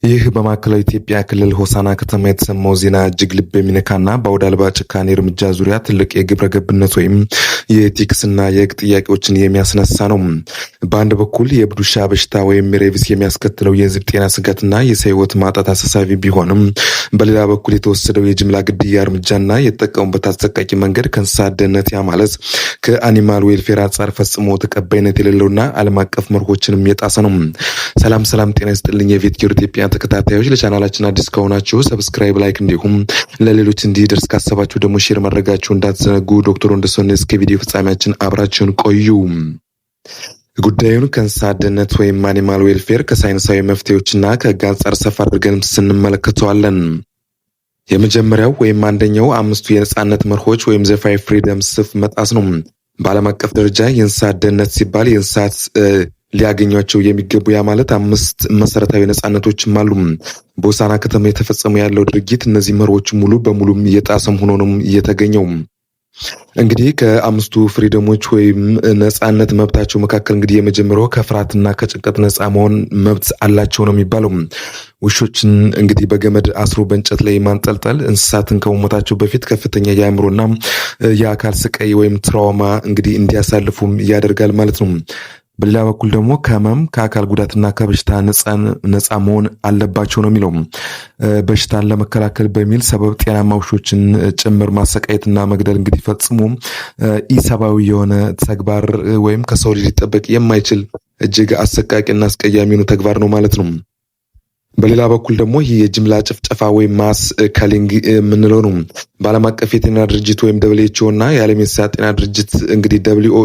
ይህ በማዕከላዊ ኢትዮጵያ ክልል ሆሳና ከተማ የተሰማው ዜና እጅግ ልብ የሚነካና በአውደ አልባ ጭካኔ እርምጃ ዙሪያ ትልቅ የግብረ ገብነት ወይም የኤቲክስና የሕግ ጥያቄዎችን የሚያስነሳ ነው። በአንድ በኩል የእብድ ውሻ በሽታ ወይም ሬቢስ የሚያስከትለው የሕዝብ ጤና ስጋትና የሰው ሕይወት ማጣት አሳሳቢ ቢሆንም፣ በሌላ በኩል የተወሰደው የጅምላ ግድያ እርምጃና የተጠቀሙበት አሰቃቂ መንገድ ከእንስሳት ደህንነት ማለት ከአኒማል ዌልፌር አንጻር ፈጽሞ ተቀባይነት የሌለውና ዓለም አቀፍ መርሆችንም የጣሰ ነው። ሰላም ጤና ይስጥልኝ የቪትኪር ኢትዮጵያ ተከታታዮች፣ ለቻናላችን አዲስ ከሆናችሁ ሰብስክራይብ፣ ላይክ እንዲሁም ለሌሎች እንዲደርስ ካሰባችሁ ደግሞ ሼር ማድረጋችሁ እንዳትዘነጉ። ዶክተር ወንደሰን እስከ ቪዲዮ ፍጻሜያችን አብራችሁን ቆዩ። ጉዳዩን ከእንስሳት ደህንነት ወይም አኒማል ዌልፌር ከሳይንሳዊ መፍትሄዎችና ከህግ አንጻር ሰፋ አድርገን ስንመለከተዋለን። የመጀመሪያው ወይም አንደኛው አምስቱ የነጻነት መርሆች ወይም ዘ ፋይቭ ፍሪደምስ መጣስ ነው። በዓለም አቀፍ ደረጃ የእንስሳት ደህንነት ሲባል የእንስሳት ሊያገኟቸው የሚገቡ ያ ማለት አምስት መሰረታዊ ነጻነቶችም አሉ። በሆሳና ከተማ የተፈጸመ ያለው ድርጊት እነዚህ መርሆች ሙሉ በሙሉ እየጣሰም ሆኖ ነው እየተገኘው። እንግዲህ ከአምስቱ ፍሪደሞች ወይም ነጻነት መብታቸው መካከል እንግዲህ የመጀመሪያው ከፍርሃትና ከጭንቀት ነጻ መሆን መብት አላቸው ነው የሚባለው። ውሾችን እንግዲህ በገመድ አስሮ በእንጨት ላይ ማንጠልጠል እንስሳትን ከመሞታቸው በፊት ከፍተኛ የአእምሮና የአካል ስቃይ ወይም ትራውማ እንግዲህ እንዲያሳልፉም ያደርጋል ማለት ነው። በሌላ በኩል ደግሞ ከህመም ከአካል ጉዳትና ከበሽታ ነጻ መሆን አለባቸው ነው የሚለው። በሽታን ለመከላከል በሚል ሰበብ ጤናማ ውሾችን ጭምር ማሰቃየትና መግደል እንግዲህ ፈጽሞ ኢሰብአዊ የሆነ ተግባር ወይም ከሰው ልጅ ሊጠበቅ የማይችል እጅግ አሰቃቂና አስቀያሚ ተግባር ነው ማለት ነው። በሌላ በኩል ደግሞ ይህ የጅምላ ጭፍጨፋ ወይም ማስ ከሊንግ የምንለው ነው። በዓለም አቀፍ የጤና ድርጅት ወይም WHO እና የዓለም የእንስሳት ጤና ድርጅት እንግዲህ WHO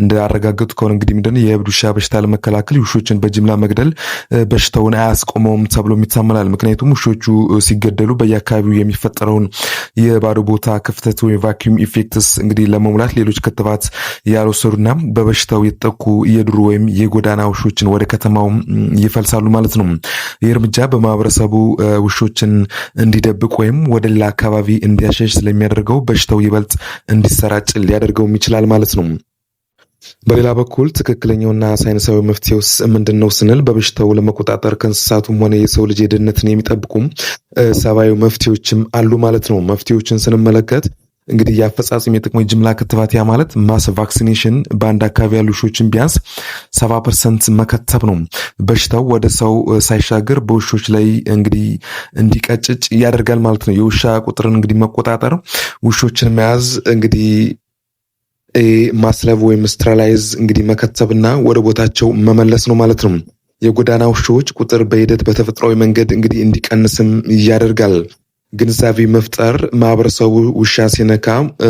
እንዳረጋገጡ ከሆነ እንግዲህ ምንድን ነው የእብድ ውሻ በሽታ ለመከላከል ውሾችን በጅምላ መግደል በሽታውን አያስቆመውም ተብሎ ይታመናል። ምክንያቱም ውሾቹ ሲገደሉ በየአካባቢው የሚፈጠረውን የባዶ ቦታ ክፍተት ወይም ቫኪዩም ኢፌክትስ እንግዲህ ለመሙላት ሌሎች ክትባት ያልወሰዱና በበሽታው የተጠቁ የዱር ወይም የጎዳና ውሾችን ወደ ከተማው ይፈልሳሉ ማለት ነው። ይህ እርምጃ በማህበረሰቡ ውሾችን እንዲደብቅ ወይም ወደ ሌላ አካባቢ እንዲያሸሽ ስለሚያደርገው በሽታው ይበልጥ እንዲሰራጭ ሊያደርገውም ይችላል ማለት ነው። በሌላ በኩል ትክክለኛውና ሳይንሳዊ መፍትሄውስ ምንድን ነው ስንል በበሽታው ለመቆጣጠር ከእንስሳቱም ሆነ የሰው ልጅ ደህንነትን የሚጠብቁም ሰብአዊ መፍትሄዎችም አሉ ማለት ነው። መፍትሄዎችን ስንመለከት እንግዲህ የአፈጻጸም የጥቅሞ ጅምላ ክትባት ያ ማለት ማስ ቫክሲኔሽን በአንድ አካባቢ ያሉ ውሾችን ቢያንስ 70% መከተብ ነው። በሽታው ወደ ሰው ሳይሻገር በውሾች ላይ እንግዲህ እንዲቀጭጭ ያደርጋል ማለት ነው። የውሻ ቁጥርን እንግዲህ መቆጣጠር፣ ውሾችን መያዝ እንግዲህ ማስለብ ወይም ስትራላይዝ እንግዲህ መከተብና ወደ ቦታቸው መመለስ ነው ማለት ነው። የጎዳና ውሾች ቁጥር በሂደት በተፈጥሯዊ መንገድ እንግዲህ እንዲቀንስም ያደርጋል። ግንዛቤ መፍጠር፣ ማህበረሰቡ ውሻ ሲነካ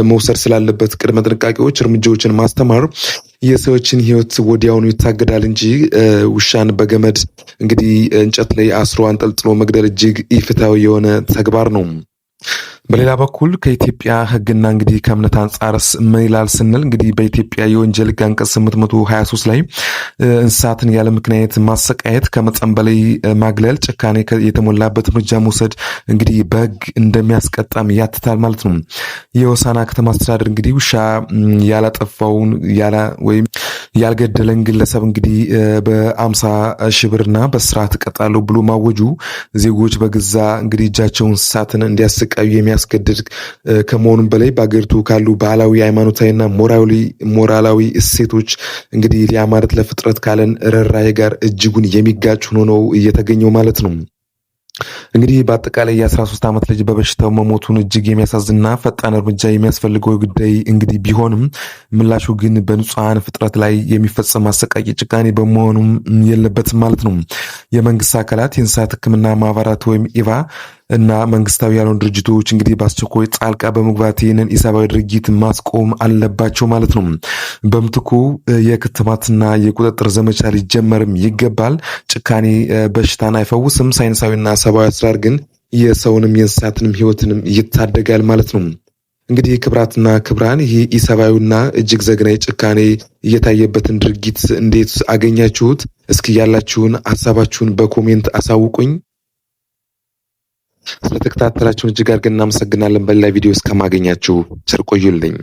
መውሰድ ስላለበት ቅድመ ጥንቃቄዎች እርምጃዎችን ማስተማር የሰዎችን ሕይወት ወዲያውኑ ይታገዳል እንጂ ውሻን በገመድ እንግዲህ እንጨት ላይ አስሮ አንጠልጥሎ መግደል እጅግ ኢፍትሃዊ የሆነ ተግባር ነው። በሌላ በኩል ከኢትዮጵያ ሕግና እንግዲህ ከእምነት አንጻርስ ምን ይላል ስንል እንግዲህ በኢትዮጵያ የወንጀል ሕግ አንቀጽ 823 ላይ እንስሳትን ያለ ምክንያት ማሰቃየት፣ ከመጠን በላይ ማግለል፣ ጭካኔ የተሞላበት እርምጃ መውሰድ እንግዲህ በሕግ እንደሚያስቀጣም ያትታል ማለት ነው። የሆሳና ከተማ አስተዳደር እንግዲህ ውሻ ያላጠፋውን ወይም ያልገደለን ግለሰብ እንግዲህ በ50 ሺህ ብርና በእስራት እቀጣለሁ ብሎ ማወጁ ዜጎች በገዛ እንግዲህ እጃቸውን እንስሳትን እንዲያሰቃዩ የሚያስገድድ ከመሆኑም በላይ በአገሪቱ ካሉ ባህላዊ፣ ሃይማኖታዊና ሞራላዊ እሴቶች እንግዲህ ሊያማረት ለፍጥረት ካለን ርህራሄ ጋር እጅጉን የሚጋጭ ሆኖ ነው እየተገኘው ማለት ነው። እንግዲህ በአጠቃላይ የ13 ዓመት ልጅ በበሽታው መሞቱን እጅግ የሚያሳዝንና ፈጣን እርምጃ የሚያስፈልገው ጉዳይ እንግዲህ ቢሆንም ምላሹ ግን በንጹሐን ፍጥረት ላይ የሚፈጸም አሰቃቂ ጭካኔ በመሆኑም የለበትም ማለት ነው። የመንግስት አካላት፣ የእንስሳት ሕክምና ማህበራት ወይም ኢቫ እና መንግስታዊ ያልሆኑ ድርጅቶች እንግዲህ በአስቸኳይ ጣልቃ በመግባት ይህንን ኢሰብአዊ ድርጊት ማስቆም አለባቸው ማለት ነው። በምትኩ የክትባትና የቁጥጥር ዘመቻ ሊጀመርም ይገባል። ጭካኔ በሽታን አይፈውስም። ሳይንሳዊና ሰብአዊ አሰራር ግን የሰውንም የእንስሳትንም ህይወትንም ይታደጋል ማለት ነው። እንግዲህ ክብራትና ክብራን ይህ ኢሰብአዊና እጅግ ዘግናኝ ጭካኔ እየታየበትን ድርጊት እንዴት አገኛችሁት? እስኪ ያላችሁን ሀሳባችሁን በኮሜንት አሳውቁኝ። ስለተከታተላችሁን እጅግ አድርገን እናመሰግናለን። በሌላ ቪዲዮ እስከማገኛችሁ ቸር ቆዩልኝ።